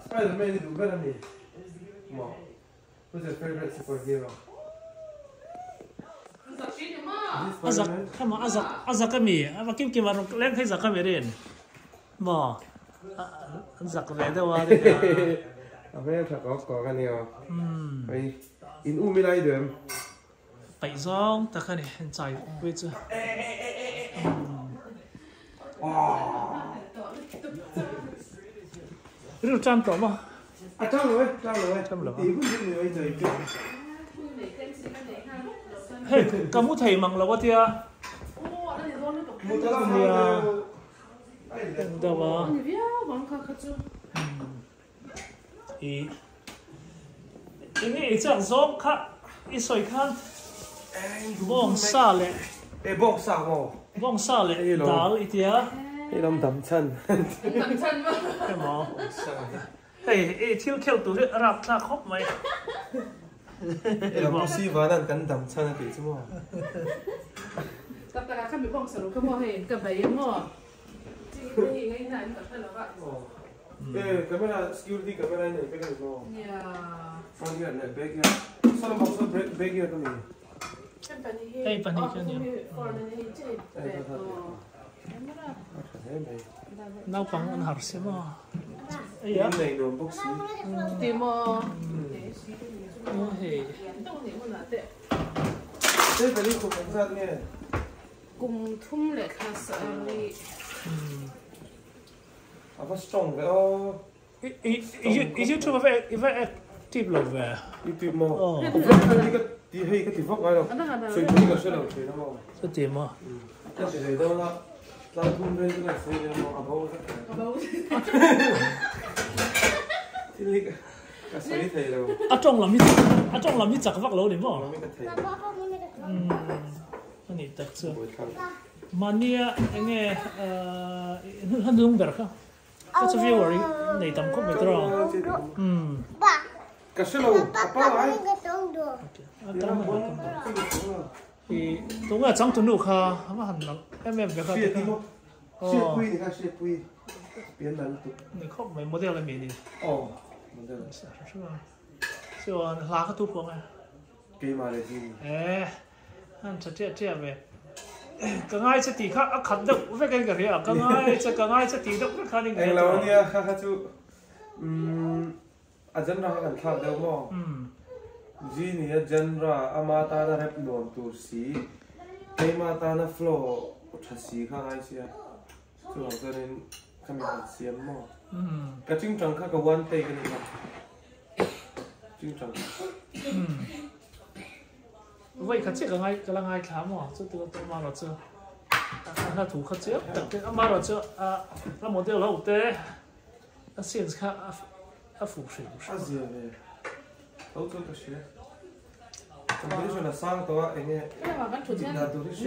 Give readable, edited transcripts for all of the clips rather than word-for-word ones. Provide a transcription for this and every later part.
Spider-Man is better than me. Mo. Who's your favorite superhero? Azak, come on, Azak kami. Apa kim kim arok leng kai Azak kami rin. Mo. Azak về đâu à? À bây giờ có cái này à? Vậy in u mi lại được. Bảy giông, ta cái này hiện tại bây giờ. Rượu trăm tổ mà. À trăm rồi. Tí cũng biết người rồi chứ. Hey, kamu thầy mang lâu vậy à? Mua tới là đâu à? Ini chẳng giống khác, ít soi khác. Bông sa lệ. Bông sa mò. Bông sa lệ, đào ít à? Cái lắm đậm chân. Đậm chân mà. Cái mỏ. Hey, thiêu tụi rạp ra khóc mày. Cái lắm xí vào đang cắn đậm chân cái chứ mò. Tập ta không bị bông sầu cái mò hề, cầm bấy mò. Chỉ cái ngay này tập thân là bạn. Camera security camera này cái này mò. Yeah. Front here này back here. Sao mà sao back here cái này? Hey, pani cái này. Nấu bằng ăn hạt xem mà. Ấy á. Này đồ bốc xí. Tìm mò. Hey. Thế phải đi cùng cảnh sát nghe. Cùng thum lệ khá sợ đi. À phải strong cái ô. YouTube về active lâu về. YouTube mò. Đi hay cái vóc ai đâu. Rồi cái sẽ đâu chơi nó. Cái gì mà. Cái gì đâu là thun lên cái này sẽ nó above. Thì lý cái sẽ thấy đâu. Trong làm gì chắc vóc lâu đi mà. Cái này thật sự. Mania anh nghe hắn đúng được không? Cái số viewer này tầm khóc mấy trò. Cái sẽ đâu. Apa lại? Thì đúng là trong tuần đầu khá mà hẳn lắm em về khá Xuyên đi không? Xuyên quy thì khá xuyên quy biến lần tục này khóc mấy model là mình đi model siêu lá cái thuốc không à cái mà là gì anh sẽ chia về cái ngay sẽ tì khác khát được với cái gì à cái ngay sẽ tì được với khát đi anh lâu đi khá khá chú dân ra gần khát đâu mà gì nè dân ra amata na rep non tu si cái mata na flow thật si khá ngay xia chú làm cho nên kami hạt xiêm mà cái chương trình khác cái one take cái này chương trình vậy khát chiếc cái ngay khám mà chứ từ từ mà nó chưa là thủ khát chiếc đặc biệt mà nó chưa là model lâu thế là xiên khá phụ sự gì vậy đâu cho cái gì bây giờ là sangตัวเองเนี่ย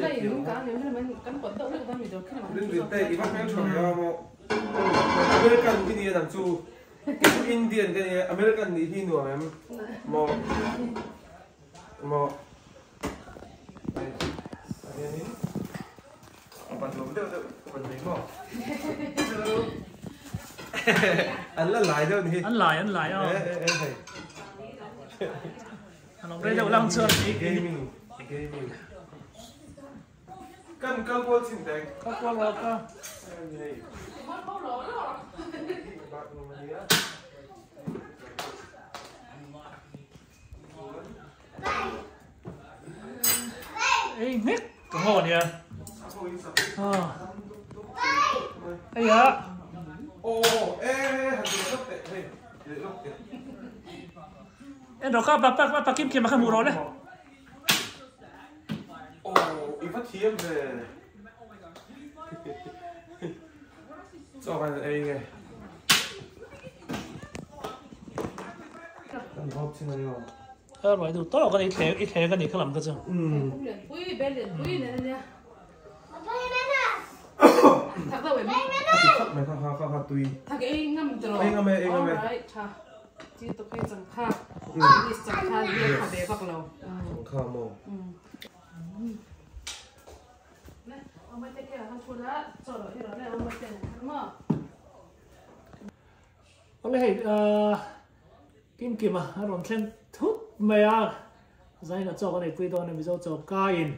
lấy những cái này mình cắn quần đậu được mình được khi nào mình được tay ivan yang chọn ra mà American cái này làm chú Indian cái này American thì hi nuông em mà này bạn làm được bạn thấy không anh là lại đâu nhỉ anh lại anh đây đâu lăng chưa gaming căn quân xin đấy các quan là các ê hết cái ngọn nhỉ ê à ô hạt lốc đấy lốc đấy em đó các bà kim kia mà không mua rồi đấy ô ý phát thiêm về cho bạn ấy nghe làm hộp xin nào rồi đủ tốt cái này ít cái này không làm cái gì Quý bên liền quý này nè thật đâu vậy mày khá tùy thật cái ngâm rồi anh ngâm chỉ tôi cái chẳng khác đi chẳng khác đi học bé bắt đầu khá mồ này ông mới thấy cái là thằng chua đó cho rồi thì đó này ông mới thấy mà Ole hei kim kim à ron khen thúc mày à zai na cho cái này quy đồ này bây giờ cho kain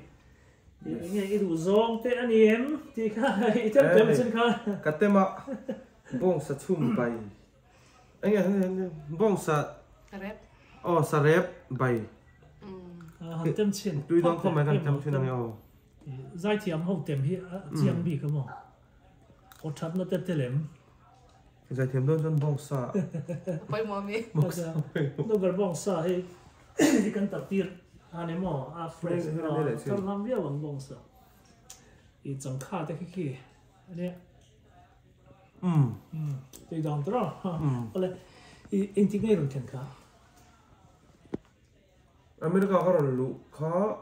nghe ít đủ zong thế anh em thì cái chân tem chân khai cái tem à bông sa chum bay anh nghe bông sa rep sa rep bay hàng tem chín tuy đó không phải hàng tem chín nào nhau zai thì hậu tem hi chiang bị cái mỏ có chặt nó tết tết lem giải thiểm đơn chân bông sa bay mò mi nó gần bông sa hay thì cần tập tiết anh em mỏ fresh cái làm việc bằng bông sa ít chẳng khá thế kia này thì đòn đó ole in tiếng nghe rồi chẳng khá America có rồi lũ khó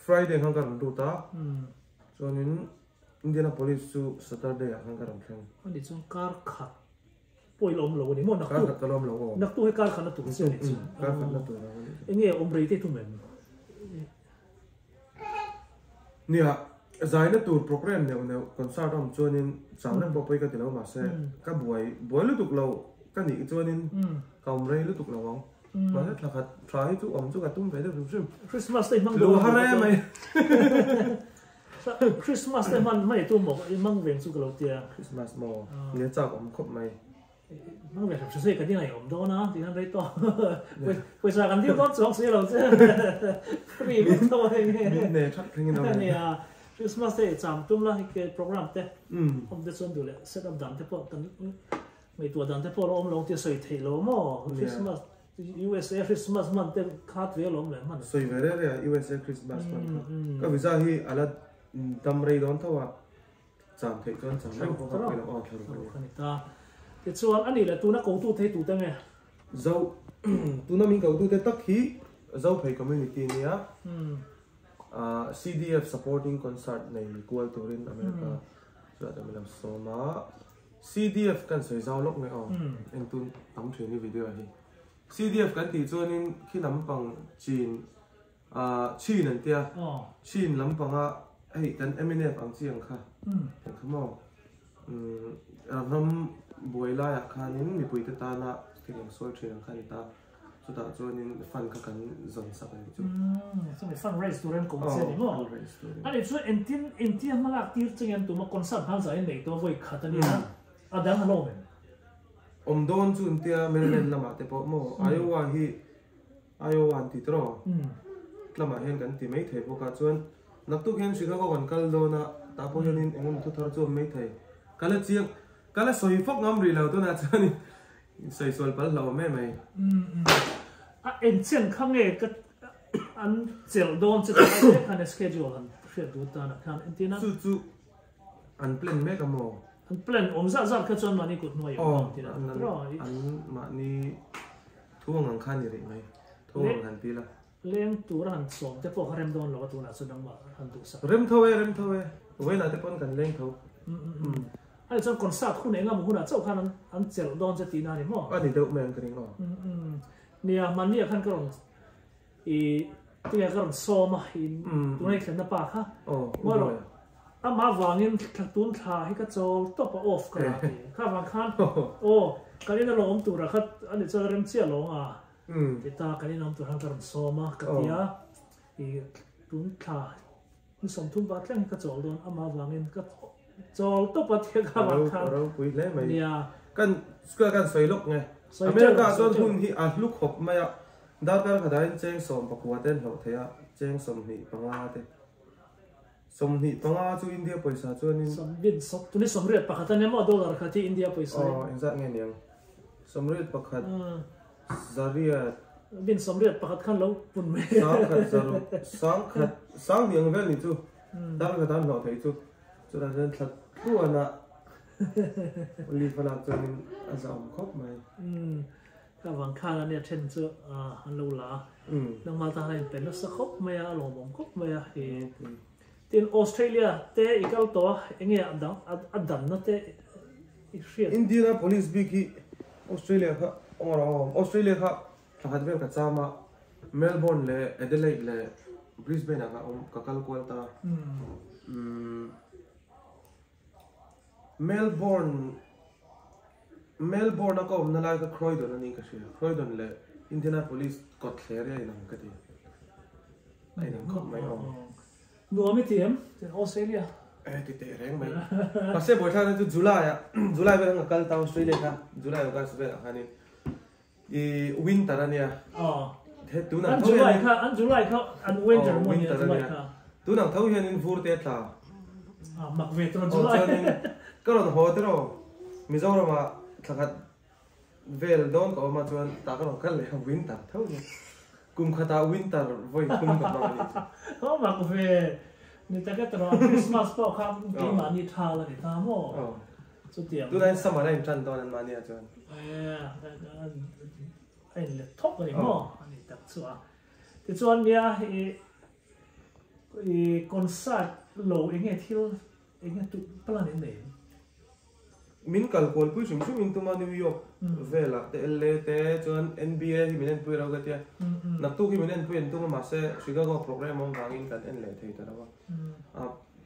Friday không cần đủ ta cho nên Indianapolis su Saturday không cần thêm anh đi chung car khát bồi lom lầu này mua nặc car khát lom lầu nặc tu hay car khát là tu cái gì car khát là tu anh nghe ông rể thế tu mình nè giải nó tu program này concert ông cho nên sáng nay bố cái tiền lâu mà sẽ các buổi lúc tục lâu các nhị cho nên cầm rây lúc tục lâu không mà hết là khát try chú ông chú cả tung về được rồi Christmas đây mang đồ hả mày Christmas đây mang tu một mang về chú cái lâu tiệt Christmas mò nhớ chắc ông khóc mày mang về thật sự cái này ông đó nó thì anh đấy to bây giờ cái điều đó chọn sẽ lâu chứ vì biết thôi nè chắc thế nào nè Christmas đây chạm tung là cái program thế ông đã chuẩn bị set up đàn thế bộ tận mấy tuổi đàn thế bộ là ông long tiệt sợi thề lỗ mò Christmas USA Christmas man tên khát về lắm lại man. Soi về đấy USA Christmas man. Cái visa hi ala đam rây đón thâu à. Chẳng thấy cho chẳng thấy có cái là ở thôi. Ta. Cái chuyện anh này là tu nó cầu tu thế tu thế nghe. Dâu tu nó mình cầu tu thế tất khí dâu phải community này á. CDF supporting concert này của turin America. Rồi mình làm số mà CDF kan soi dâu lúc này anh tu tấm truyền video này. CDF kan ti chuanin khi lampang chin chin an tia chin lampanga ei kan MNF ang chiang kha kan khamo ram boila ya khanin mi puite ta na thingam sol thing khan ta chuta chuanin fan ka kan zon sak ni chu so me fundraise turan ko se ni mo ani chu entin malak tir chengen tu ma concert han za nei to voi khatani adang halo men don chun tia Maryland lama te po mo Iowa ti tro lama hen kan ti mai thei boka chuan naktuk hen Chicago kan kal do na ta po hianin engom thu thar chu mai thei kala chiang kala soi fok ngam ri lo to na chuan soi sol pal lo me mai en chen khang e ka an chel don che ta kan schedule an share du ta na kan entina chu an plan me ka mo plan om za ka chon mani kut noi om tina an ma ni thuang ang khan ri mai thuang han pi la leng tu ran som te po harem don lo tu na sunang ma han tu sa rem thowe we na te pon kan leng tho ai chon concert khu ne ngam hu na chau khan an chel don che ti na ni mo ani do men kring o nia man nia khan karon i tia karon soma in tu nei khan na pa kha mo lo ama wangin tlatun tha hi ka chol top off ka kha wang khan kalina lo om tu ra khat ani cha rem chia lo a ta kalina om tu han karon soma ka tia i tun tha ni som thum ba tlang ka chol don ama wangin ka chol top a thia ka wang khan ro pui le mai nia kan soi lok nge America chon hun hi a luk hop mai a dar kar khadain cheng som pakwa ten ho thea cheng som hi panga te som hi panga chu India paisa chuanin som bin sok tu ni som riat pakhat ane mo dollar khati India paisa exact nge niang som riat pakhat zaria bin som riat pakhat khan lo pun me sang niang vel ni chu dar khadan ho thei chu chu da ren thlat tu ana li fala chuanin azam khop mai ka wang khan ane then chu an lo la nang ma ta hain pen sa khop mai a lo bom khop mai a tin Australia te ikal to enge adan na te Indianapolis biki Australia kha Australia kha thahat vel ka chama Melbourne le Adelaide le Brisbane ka kakal kwalta Melbourne Melbourne nó có nó lại cái Croydon anh cái gì Croydon là Indianapolis có thể ra làm cái gì anh làm không mấy ông đua mấy tiệm Australia thì tệ rèn mấy bác sĩ buổi sáng đến July về thằng Cal Town Australia ha July ở Australia anh đi winter anh nha thế tú nào thâu hiện anh winter mua nhiều July ha tú nào thâu hiện in vui tết là mặc về tuần July cái đó hồi thế rồi Mizoram mà thằng về đón có mà chuan ta có cái lệ winter thâu nhỉ cùng khát winter với cùng cái đó không mặc về người ta cái trò Christmas bao khăm cái mà đi thà là để ta mò số tiền tu này summer này chân đó nên mà đi chuan anh là top rồi mò anh đặt chuan thì chuan bia concert low anh nghe thiếu anh nghe tụ plan đến đấy min kalkol pui sum in tuma New York vela te LA te chuan NBA hi minen pui ro gatia nak tu hi minen pui tuma ma se Chicago program on wangin kan en le thei ta ra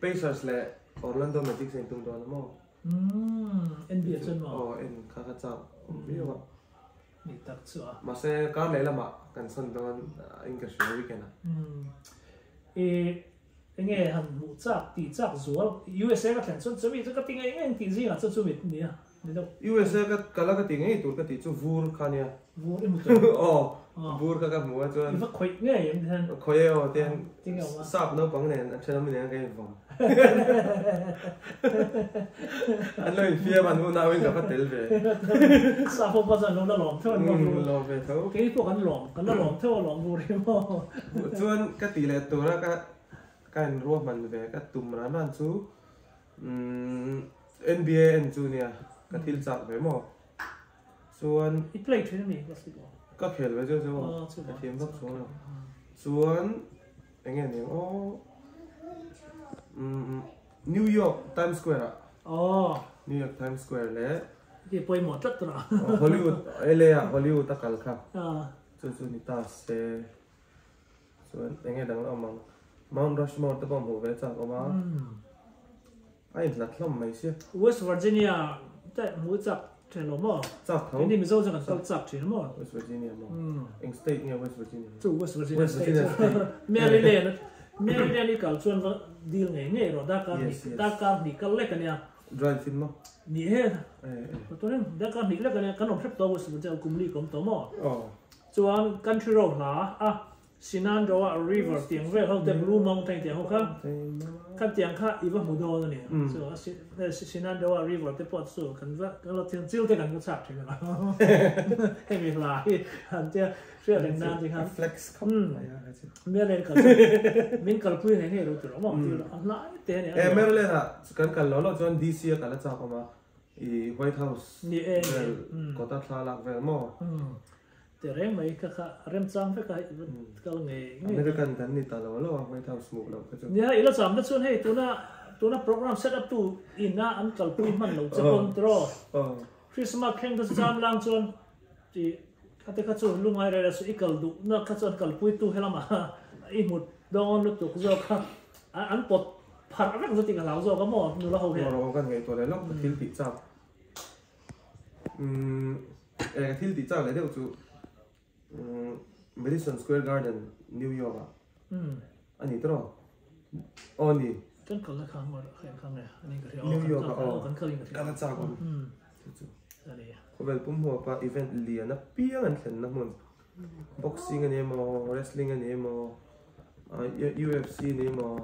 Pacers le Orlando Magic sen tum don mo NBA chuan mo en kha kha cha video ma ni tak chua ma se kar le lama kan son don in ka shwe weekend anh nghe hẳn mũ chắc tỷ chắc rùa USA các thành xuân chuẩn bị cho các tiếng anh tỷ gì là cho chuẩn bị gì à USA cái là cái tiếng ấy tụi cái tiếng cho vur khania vua em một tuần vur cái mua cho anh phải khuấy nghe em thân khuấy ở tiếng sắp nó bằng này cho nó mình cái vòng anh nói phía bạn muốn nào anh gặp cái tel về sắp không bao giờ nó lỏng thôi lỏng về thôi cái phố hắn lỏng thôi lỏng vua đấy mà cho nên cái tỷ lệ tụi nó cái rùa mình về cái tụm ra nó chú NBA anh chú nè cái thiêu chặt về mà xuân ít play thế này basketball các khel về cho cái team bắc xuống rồi xuân anh nghe nè New York Times Square New York Times Square lẽ thì bơi một rất rồi Hollywood LA Hollywood ta cả khắp cho ni ta sẽ xuân anh nghe đang ông Mount Rushmore ta bom hồ về chắc ông mà anh lật lắm mấy xí West Virginia tại mũi chặt thì nó mỏ chắc không cái gì mình dâu cho cần chặt thì nó mỏ West Virginia mà anh state nghe West Virginia chủ West Virginia Maryland đi cả chuyên vào deal nghề rồi đa cam đi cả lệ cái này drive in mà nhỉ hết tôi nói đa cam đi lệ cái này cái nó phép tàu West Virginia cùng đi cùng tàu mỏ chuan country road là Shenandoah River tiếng về không tiếng Blue Mountain tiếng không khác các tiếng khác ít vào mùa đông này so Shenandoah River tiếp bắt số cần vậy cái là tiếng chiêu thì cần có sạc thì là hay mình lại hẳn chứ chưa đến nam thì khác flex không mấy lên cả mình cả quý này này rồi từ đó mà lại thế này em mấy lên à cần lo cho DC cả là sao mà White House có ta thà lạc về màแต่เรื่องไม่ก็เริ่มจำไปก็เงี้ยไม่ได้กันนี่ตลอดแล้วไม่เท่าสมุกเราก็จะเนี่ยอีเราจำได้ส่วนให้ตัวน่ะโปรแกรมเซตอัพตัวอินน่ะอันกัลปุยมันเราจะคอนโทรลคริสต์มาสแข่งก็จำลังส่วนที่ถ้าเด็กเขาส่วนลุงไอ้เรื่องสุดอีกัลดูน่ะเขาส่วนกัลปุยตัวให้เรามาอีหมดดอนลุกตัวก็ค่ะอันปดผ่านอะไรก็จะติดกับเราโซ่ก็หมดนู่นเราเขาเห็นเรากันไงตัวเลยแล้วทิลติจับทิลติจับเลยเดี๋ยวจู่Madison Square Garden New York อันนี้ตรออ๋อนี่กันคนละครั้งหมดครั้งเนี่ยอันนี้ก็ที่ New York กันเคยกันที่กันจากกันอะไรเขาเป็นปุ่มหัวปะอีเวนต์เลียนะเปี้ยกันเห็นนะมันบ็อกซิ่งอันนี้มั้ง wrestling อันนี้มั้งUFC นี่มั้ง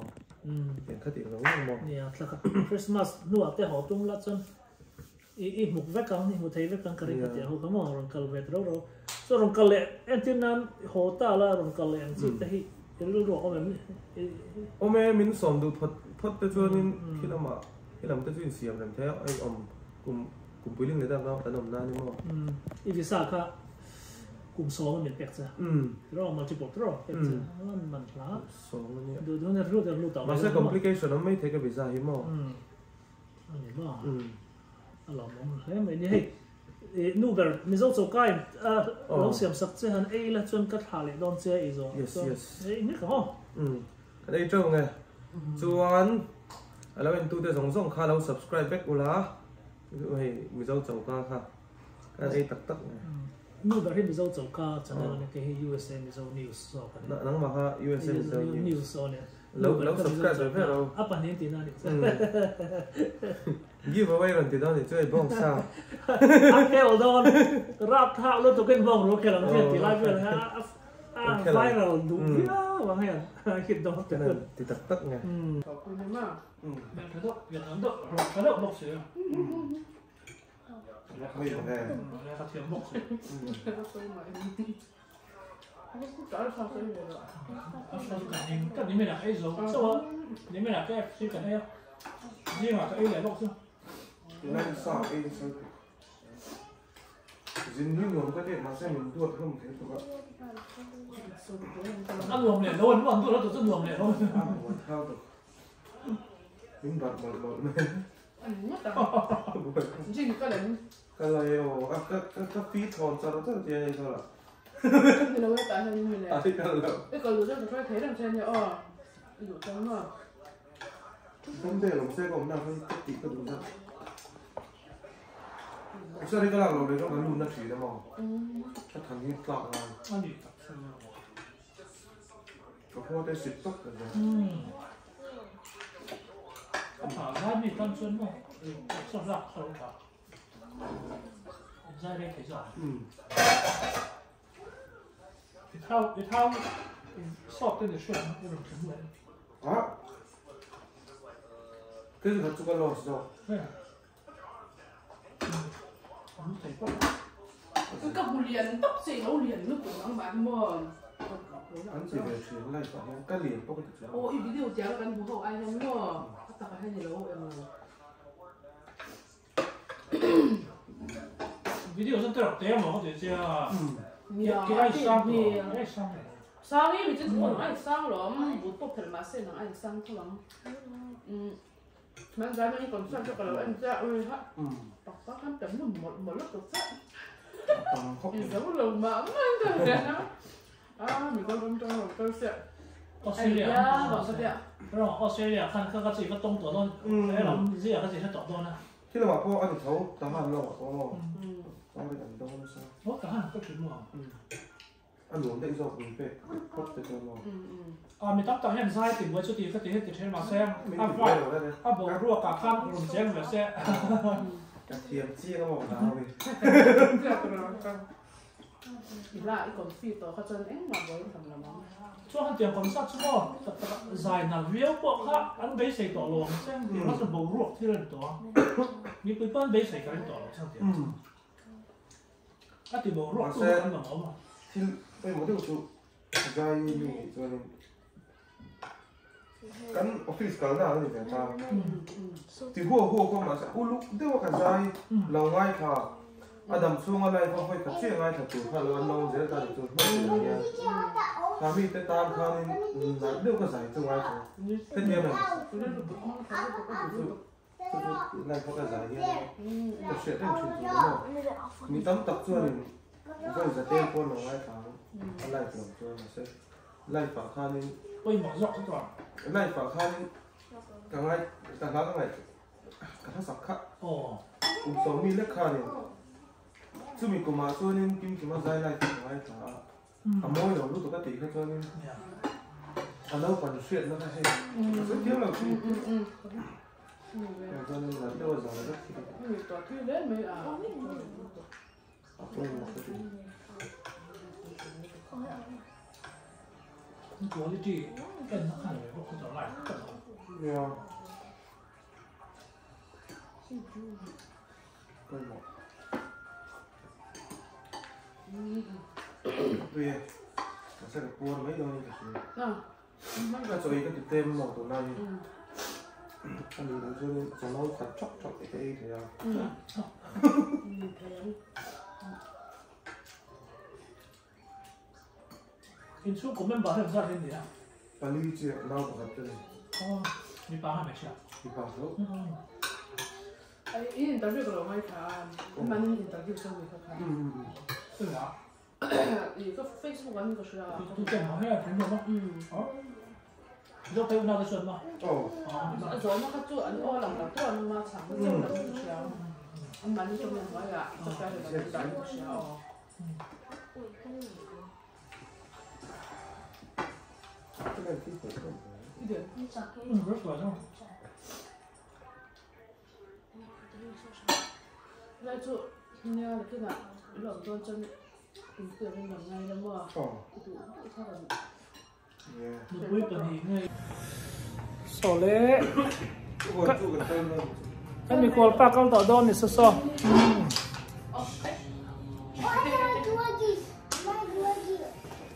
อย่างขัดอีกแล้วมั้งเนี่ยถ้าคริสต์มาสนู่นแต่หอตุ้งละจนอีหมุกแวกกันนี่หมุกไทยแวกกันกระดิ่งกระเดียวเขามองรองกลเวทเราส่วนรองกลเล่เอ็นที่นั้นโหตาละรองกลเล่อันที่แต่ที่รู้รู้เอาแบบนี้โอ้แม่มินสอนดูพดแต่ชวนนี่ที่เรามาที่เราแต่ชวนเสียงแบบแท้ไอ้กลุ่มปุยลิงเลยแต่เราแต่หนุ่มหน้านี่มั้งอีวิซ่าค่ะกลุ่มสองมันเป็นเป็กจ้ะเราเอามาจิบปเราเป็กจ้ะมันพลาดสองนี่ดูเนี่ยรู้ต่อมาใช้ complication นั้นไม่เทคกับวิซ่าหิมะอันนี้บ้าเรามองเฮ้ยไม่ได้นู่นแบบมิโซโซกายเราเสียมสักเจหันเอละจนกัดหาเลยโดนเสียอีโซนี่ก็กันไอ้เจ้าไงส่วนแล้วเป็นตัวเดียวส่งข้าเรา subscribe ไปกูละเฮ้ยมิโซโซกาค่ะ cái ấy tắc tắc nu bari mi zo zo ka channel ne ke USA mi zo news so ka nang mà ha USA news so ne lâu subscribe rồi phải đâu apa ne tin na ni giveaway rồi thì đó thì chơi bông sao akeo don rap tha lo to ken bong ro ke la ne ti live ha viral du ya wang hen hit do cái này thì tắc tắc nghe ขอบคุณมาก thấy đó Việt Nam đó thấy đó bốc xíuไม่เหมือนกัน phát triển bốc xíu ก็ซื้อใหม่ก็ชอบซื้อเลย cái này là cái giống sao hả này là cái suy cái này nhưng mà cái này bốc xíuนั่นสอบเองสิจินนี่หนูก็ได้มาเส้นตัวเพิ่มเท่ากับ ăn luồng này luôn còn tôi nó tổ chức luồng này thôi วันเท่าตัวยิ่งบัดหมดเลย อันนี้แต่จริงก็เลย ก็เลยโอ้ก็ฟีทอนจะเราจะเจอยังไงล่ะ thì nó mới tại sao như này ที่กันแล้ว cái còn rồi phải thấy làm sao nhỉอยู่จังเนาะ ผมเดี๋ยวผมเซ็กผมนั่งให้ติดก็ดูนะใช่ที่ก็เราเลยต้องมาลุ้นนักสีนะมองถ้าทำนี่กลับมา ăn gì ก็เพราะได้สิบต๊อกกันเลย à ra mi con xuân không sao ra sao cả ra đây thấy rõ cái thao sọt tên để xuân cái đồng chứng vậy อ๋อคือเขาจุกโลสโต không thấy quá cái cặp liền tóc xì nó liền nước của nó bán mờ อันที่เดี๋ยวเสียงไล่ต่อก็เหรียญปกติแล้ว ô ít video chéoกันผู้เขาai không mờ tất cả hai gì đâu em video rất đẹp thế mà có thể chưa nhiều cái ai sang rồi ai sang này sang ấy mình chỉ muốn ai sang rồi bút bút phải mà xem là ai sang thôi lắm mà cái này còn sang cho cái là anh ra ơi ha bọc bác hắn tấm một lớp được sắc ตามครบ thì giống lồng mắm anh thôi mình con trong tôi sẽ Australia bảo sao vậy rồi Australia 看看自己个东多多哎老自己个自己多多呢 ที่เราบอกว่าอันเขาตามหันเราบอกว่าต้องไปอันต้องไม่ใช่ 我等下个群嘛 อันหลวงได้จบมีเป็ดครบแต่ตัวเรา à mình tắm tắm hiện sai tìm với chút tiền cái tiền cái trên mà xem ไม่ à ติด phải ได้หรอกได้เลย à bộ rùa cả khăn rùm xem về xe กระเทียมจี้ก็บอกเราเลย thì lại còn phi tổเขาจนเอ๊ะมาบ่อยทำละมั้ง cho hắn tiền còn sát chứ không dài là viếu bộ khác ăn bấy sấy tổ luôn xem thì nó sẽ bộ ruột thì lên tổ như cái bên bấy sấy cái lên tổ xem tiền à thì bộ ruột tôi ăn bằng ống mà ที่ไปหมดที่สุดใจนี่ตัวนึงกันออฟฟิศกันหน้าเลยแต่ตาที่หัวก็มาสักลูกเดี๋ยวกันใจเราง่ายค่ะอดัมซูงอะไรก็ค่อยขัดเชื่อง่ายถัดตัวถ้าเราลองเจอกันตัวไม่เป็นอย่างเงี้ยถ้าพี่แต่ตามเขานี่เดี๋ยวก็ใส่ตัวง่ายค่ะเป็นยังไงไล่เขาก็ใส่ยังไงแต่เชื่อได้ชุดนี้เนาะมีตั้มตักตัวนึงก็จะเต้นคนเราง่ายค่ะไล่ตัวตัวมาเสร็จไล่ฝั่งข้างนี้ bây mở rộng cái toàn ไล่ฝั่งข้างนี้กันไล่กันแล้วกันไงกันทั้งสักขะ ồ อุ้มสองมีเล็กข้างนี้ซึ่งมีกุมารตัวนึงกินกินมาได้ไล่ตัวง่ายค่ะอ่ะมวยเรารู้ตัวก็ตีแค่ตัวนึง nè อันนั้นปั่นเสียดแล้วก็ให้สักเที่ยวเราคือตัวนึงเราเรียกว่าจะอะไรก็คือ người tổ thi đấy mới à ตัวนึงก็คือ chúa đi chị cần nó khẳng định không trở lại เนี่ยก็หมดด้วยแต่เสร็จปวดไม่ยอมจะคือ à ก็ตัวเองก็ติดเต็มหมดตัวนั้นอันนี้เราจะน้องขัดช็อกไอ้เดียว in suốt của mình bảo hiểm ra thế gì à ปาลีเจียเราบอกกันเลย ồ đi bảo hay mày chưa ที่ป่าเขา ai interview của người ta mà nên interview cho người ta对啊 thì có Facebook anh có sửa tôi chẳng nói hay là thấy không đó tôi thấy nào cái xuân mà โอ้ rồi nó có chỗ anh ô lòng là chỗ anh mà chẳng có chỗ là sửa anh bạn trong mình nói là tất cả đều là đại một sao rất là đâu nói chung nghe là cái nào lòng tôi chân tưởng tượng là ngay lắm mà được quý bà nhỉ ngay sổ lệ anh mình còn ba con tàu đón thì sao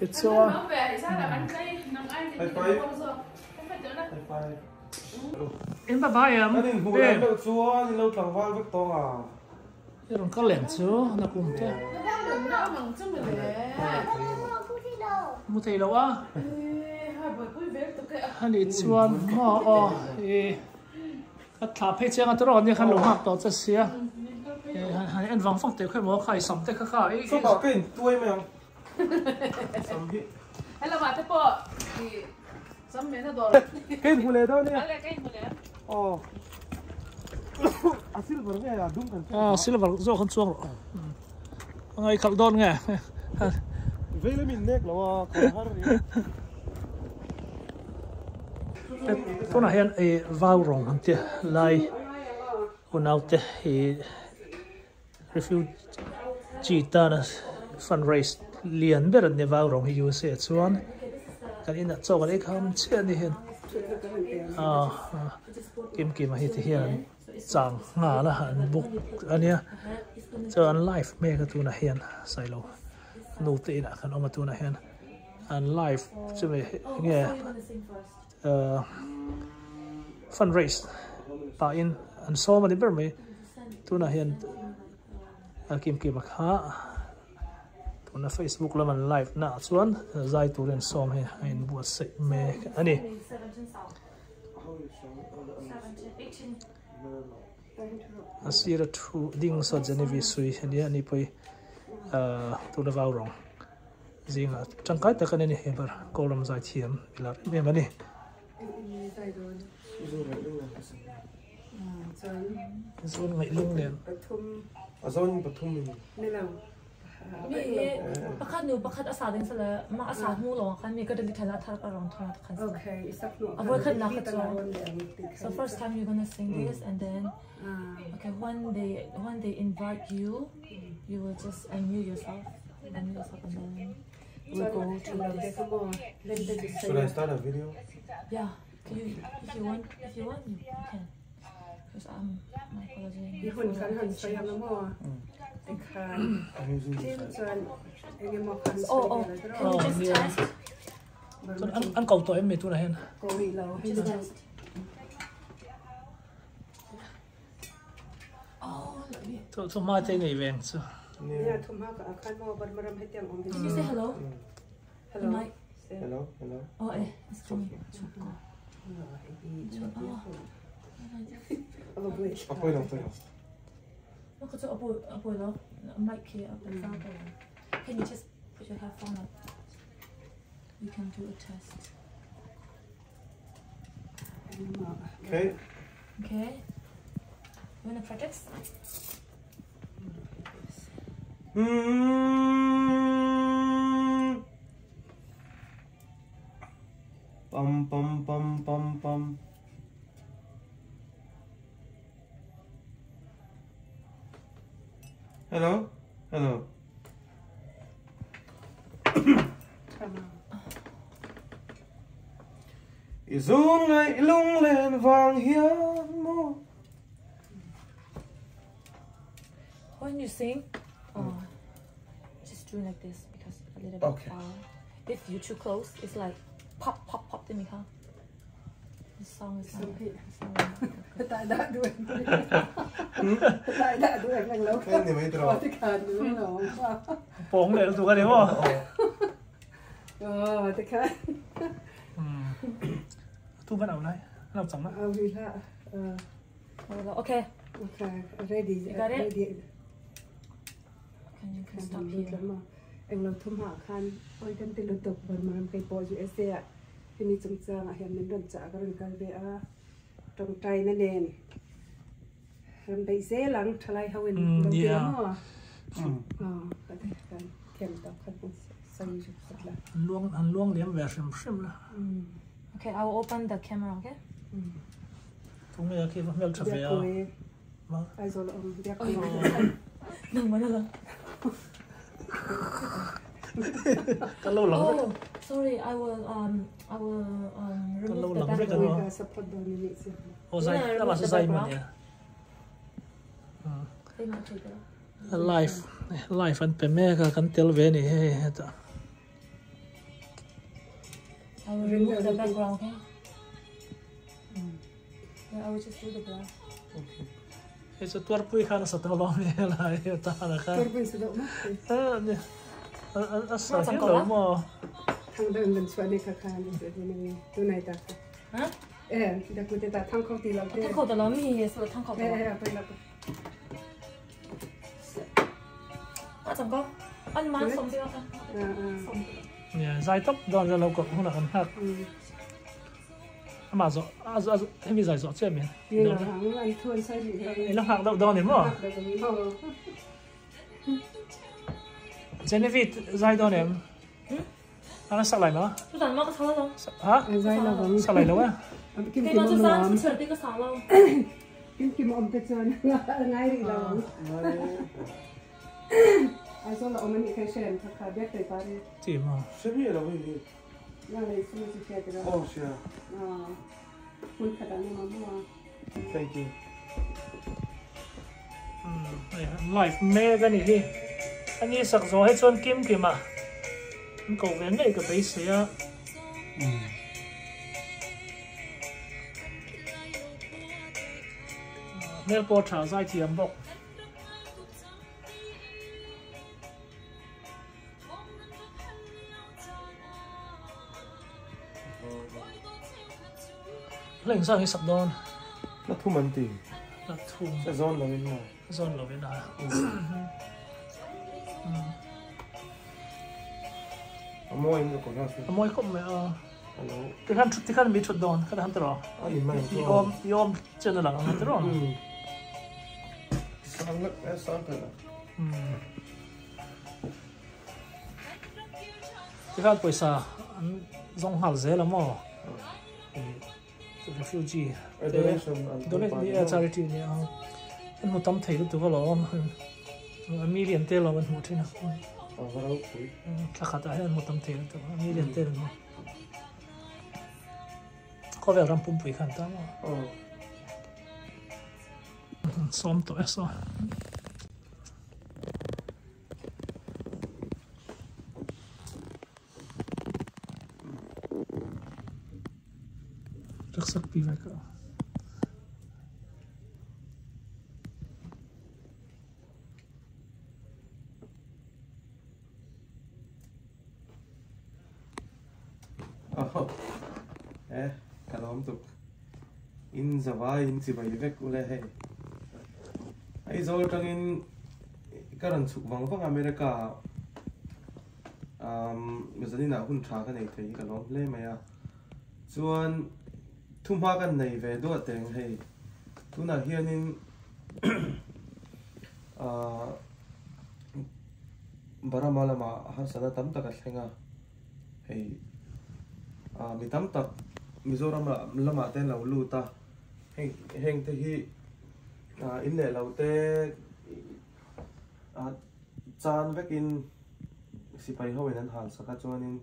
thì cho em bà ba em anh hùng lên đâu chúa đi lâu thằng Văn Vất Tông à cái đồng có lẻn chúa nó cùng thế mua thầy đâu á anh đi chuan mà cái tháp hay chăng tôi nói như khăn lồng hạt đóจะเสียanh vắng phong tiêu khai mua khai sắm thế khai khai số bảo cái tuổi mày sắm hết hay là mà thế bộ thì sắm mấy nó cái hùng lên đâu nè cái một lẽ à silver nghe là đúng cần silver do con chuông rồi ngay khẩu đôn nghe vậy là mình nét là còn hơn tôi nói hiện vào rong anh chị lại còn out thì refugee ta là fundraise liền biết là vào rong thì USA chuan cái này cho cái không chuyện gì hiện kim mà hiện hiện chẳng ngã là hắn book anh nhá cho anh live mấy cái tu này hiện sai lâu nô tệ là cái ông tu này hiện anh live cho mình nghe fundraise pa in an so ma ber me tu na hian kim mà kha tu na Facebook la man live na chuan zai tu ren som he in buat se me ani asira thu ding so Genevieve sui ani poi tu na vào rong zinga changkai ta kan ni hebar kolam zai thiam pilar me mani zone ngay lung liền zone Pathum mìnhมีประคัดหนูประคัดอาสาดินสละมาอาสาหูหลงคันมีก็เดินทางลัดทางกระรองทางลัดคัน okayสักหน่อย avoid คันนักจอ so first time you're gonna sing this and then okay when they invite you you will just unmute yourself and then we'll go to this should I start a video yeah if you want you can because my apology มีคนคันหันใส่ยำน้ำมันเป็นคันที่ส่วนไอ้เงี้ยมอคัน can you just test so an cầu tội em mệt tu này hen โกวีเรา just test to mai thế này về chứ เนี่ยทุ่มห้ากับอาคารมอบันมารำให้เตียงอมเป็น can you say hello hello hello hello oh it's me Apoy lang tayo. Kasi apoy lang. Mic here up in front of you. Can you just put your headphone up? You can do a test. Okay. Okay. You wanna practice? Pum pum pum pum pum. Hello? Hello. Izung lại lung lên vàng hiên mô. When you sing, just do like this because a little bit Okay. far. If you're too close, it's like pop, pop, pop to me, huh? The song is like... ตายได้ด้วยตายได้ด้วยนั่งแล้ว Kaya hindi may ขอ draw. ที่ขาดหนูหนอง bóng này tụi cái đấy khôngที่ขาด thu bắt đầu này làm chẳng đó เอาวีละ Okay, okay ready You got it? ready can you คัน stop ทำดี here? แล้วมาเอ็งเราทุ่มหาคันโอ้ยกันติดตกบนมันไปปออยู่เอเชียที่มีจงๆอ่ะเห็นมันเดินจากกันกันไปตรงใจนั่นเอง rem bei ze lang thalai hawin lo ti mo ka kem ta khat bu sai ju khat la an luang liam ve shim la Okay, I will open the camera, okay? tung me ki mel tha ve ai zo dia ko Nang mana lang. Kalau lang Oh, sorry, I will remove the background. ka support do ni ni o zai la ma zai man ya They might take it. life an pe me ka kan tel ve ni he ta I will remove the background, okay? Yeah, I will just do the black. Okay. he cha tuar pui khan sa to lo me la he ta na ka tur bin se do ma ne a sa hi lo mo thang đơn mình xóa đi khá ni se ni tu nai ta Hả? da ku te ta thang ko ti la Thang khẩu đó mi so thang khẩu đó. pa la À chẳng có. Anh má sống gì không? Sống. ya zai top don za lo ko huna kan hat ma zo he mi zai zo che me ni la hang an thon sai ni la hak do ni mo Genevieve zai do nem ana sa lai ma Chú tàn mắc cái sao đâu? ha zai la bang sa lai lo wa kim Cái kim nó chú om ra la chú chơi tí cái sao đâu? kim om te chon ngai ri la ai zo la om ni kai shen kha bek te pa ri ti ma Xem như là cái gì? la le su si che te la Oh, sure. kun kha da ni ma mo Thank you. life me ga ni hi ani sak zo he chon kim ki ma an ko ve nei ka be se ya nel po tha zai ti am bok leng sang hi sak don Nó thu mình tiền. la thum Sẽ zone là bên ngoài. zon lo ve na Mua anh có nào không? moi kom me Hello. ti kan mi thut don ka han tro À, im mày. yom chen la han tro Sáng lắc, sáng thật là. ti kan poisa an zong hal ze la mo refugee donate ni charity ni an mo tam thei tu ko lo a million te lo an mo thina À, vào đâu quý. ka khata an mo tam thei tu a million te lo ko ve ram pum pui khan ta mo som to eso chắc sắp đi vậy cả Cả lắm tục. In Java in chỉ bảy vek ule hay. Ai rồi trong in cái lần chụp vắng vắng America. Bây giờ đi nào hun trả cái này thấy cả lắm lên mày à. Chuan thum hoa cái này về đua tiền hay. Tu nào hiện in Baramala mà har sana tam tak athenga hey mi tam tak Mizoram lama ten lo lu ta heng te hi in le lo te chan vekin sipai ho wen an hal saka chuanin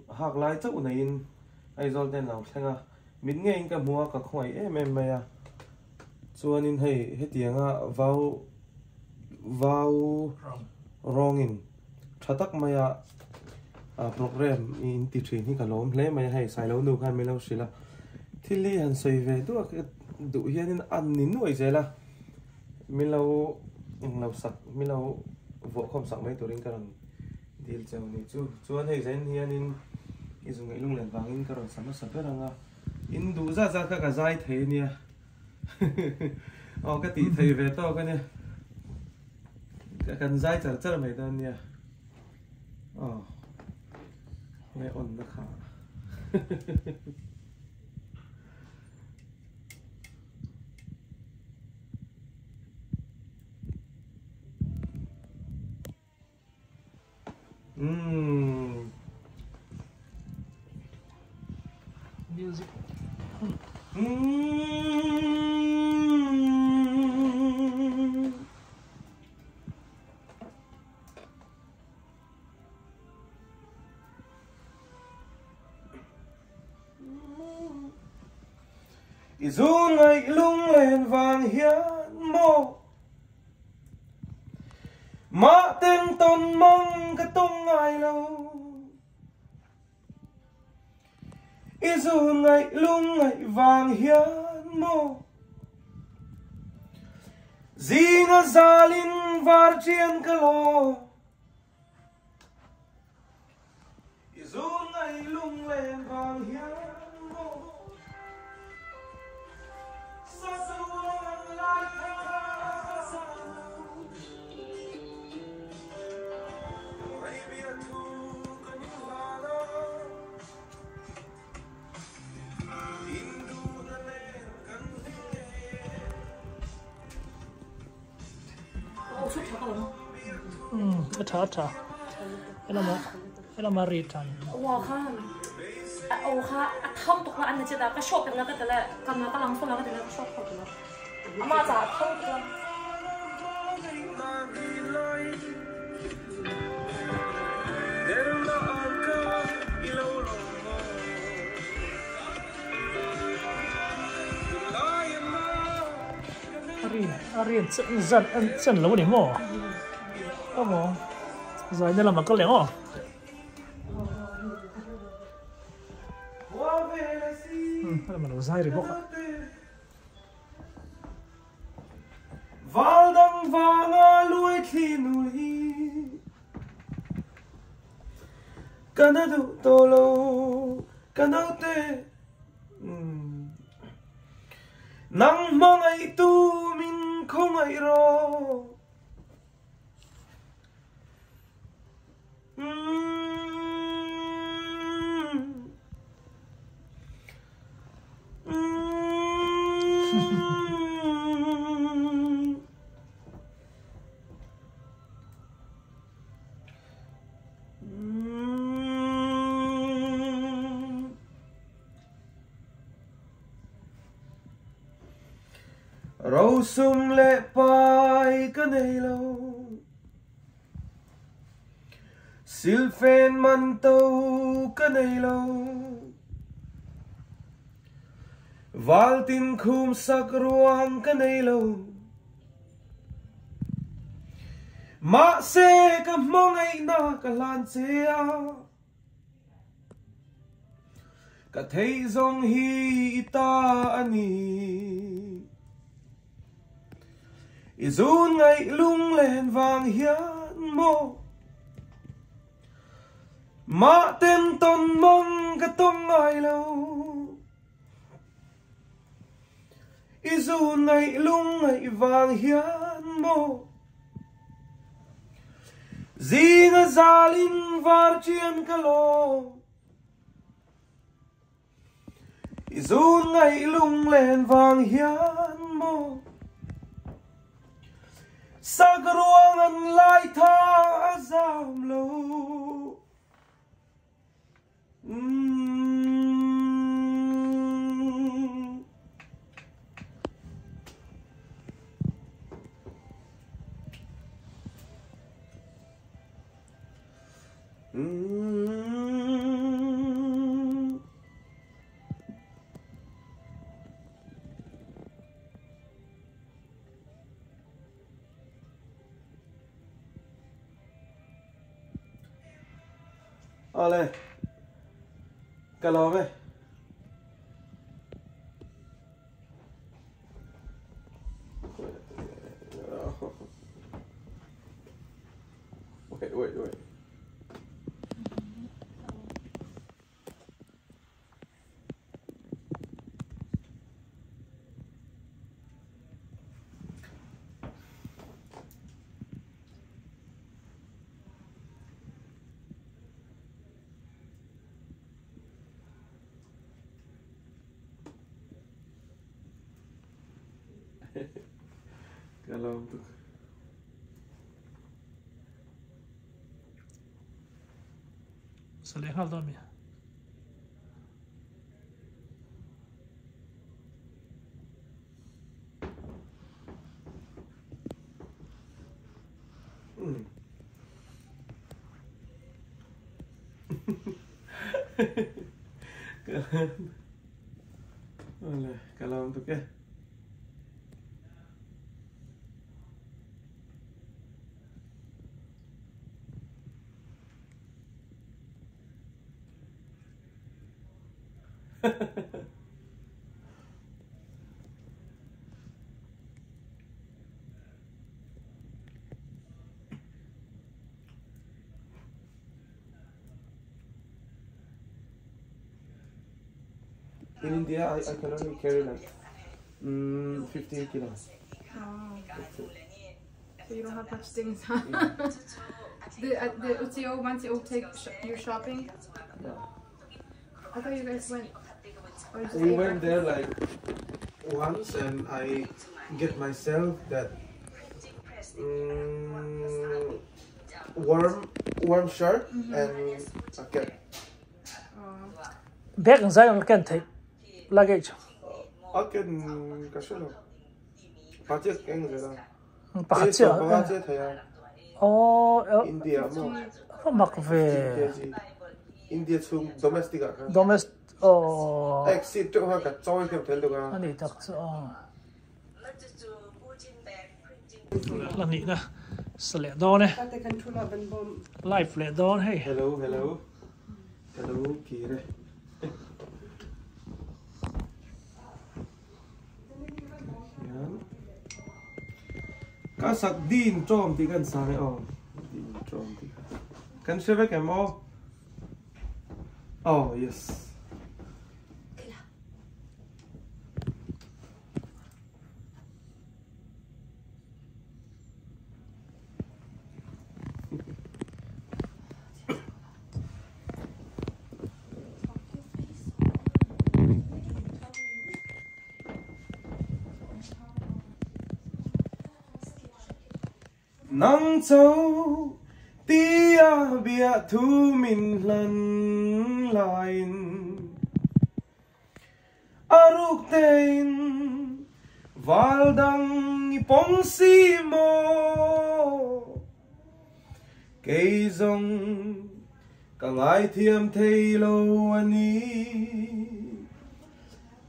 hak lai chau nei in aizol ten lo thlenga min nge in ka mua ka khoi em maya chuanin hei hetianga vau wrongin thatak maya program in ti thin hi kalom hle mai hai sai lo nu khan melo sila thili han soi ve du hianin an nin noi zela milo lo sak milo vo khom sak mai turin karon dil chau ni chu chuan hei zen hianin izung ngai lung len wangin karon sama saperanga in du za ka zai the nia ka ti thei ve to ka nia kan zai char mai dan nia nghe ổn nó khá Music. Dù ngày lung lên vàng hiến mô má tên tôn mong cái tung ai lâu dù ngày lung ngày vàng hiến mô gì ngã gia linh var chiên cái lô dù ngày lung lên vàng hiến mô Ata. Ela maritan. Wah kan. Oh ha, thom tuk na an chita ka shop na ka tala kam na ka lang so na ka tala shop ko tala. Ama za thom tuk. Ari chân lâu đi mò. Có mò. Rồi nên là mà có lẽ mò. Đây mà nó dai rồi bốc. Val đăng vàng lui khi nuôi. Cana du tolo, cana te. Nang mong ai tu min không ai ro. Rau sum lệ pai cái này lâu sil phen man tâu cái này lâu val tin khum sak ruang cái này lâu ma se ka mong ai na ka lan se a ka thei zong hi ta ani Izun ngày lung lên vàng hiến mô má tên tôn mong cái tung ai lâu Izun ngày lung ngày vàng hiến mô Dì ngã gia linh var chiên cái lô Izun ngày lung lên vàng hiến mô sa ruang an lai tha azam lo Ole, kalau me. Wait. Kalau untuk sẽ lấy hal đó mi Oleh, kalau untuk ya. In India, I can only carry like 15 kilos. Oh. That's it. So you don't have much things, huh? Yeah. The Utsio once you take you shopping? Yeah. I thought you guys went. Or you just We ate went there breakfast? like once, and I get myself that warm shirt and a cap. Oh. bag ang sai ang kan thai luggage I can kasino. Budget keng zela. pakhat cha Budget thaya. oh India mo. mak ve India chung domestic ka. domestic oh Exit to ha ka choi kem thel ka. ani tak so là nị nè sle đó nè But they can pull up and bomb. live le đó hey Hello, hello. Hello, kire. Yan. Kasak din trom ti kan sare o. Din trom ti. Kan sheve kem o. Oh, yes. Nang châu tia bia thu min lan lain aruk tein valdang ipong si mo cây rong kangai thiam thei lo ani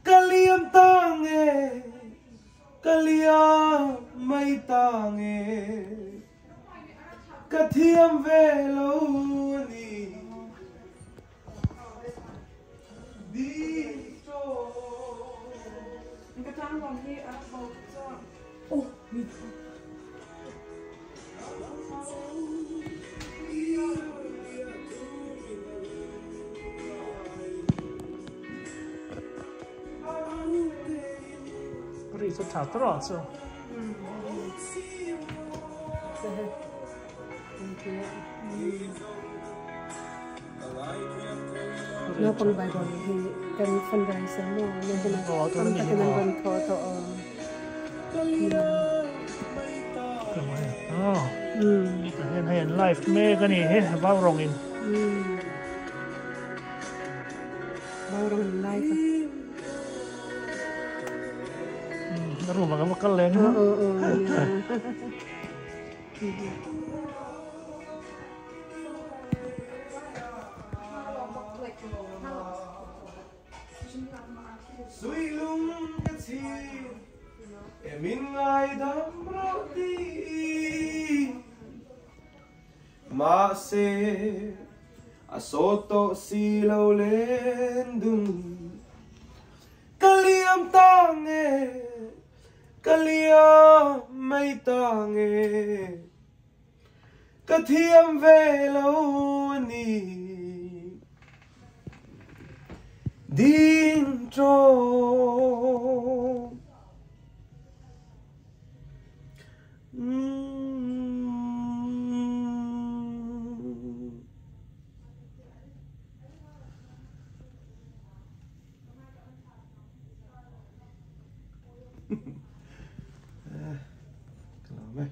kaliam tange kalia mai tange kathiam ve lo ni đi cho Cái trang vòng đi ăn bột cho. ri so thả tro so Nó bằng bài gọi thì cần phân rải sớm rồi nên cái này Ồ, tôi tâm nghĩ ta cái là- này còn khó to oh hay live me cái này he bao rong in bao rồi live nó rủ mà cái lên suy lung cái chi em in ai đam roti mà se asoto si lo lên dung kaliam tange kalia mai tange kathiam ve lo ni din tro Kalau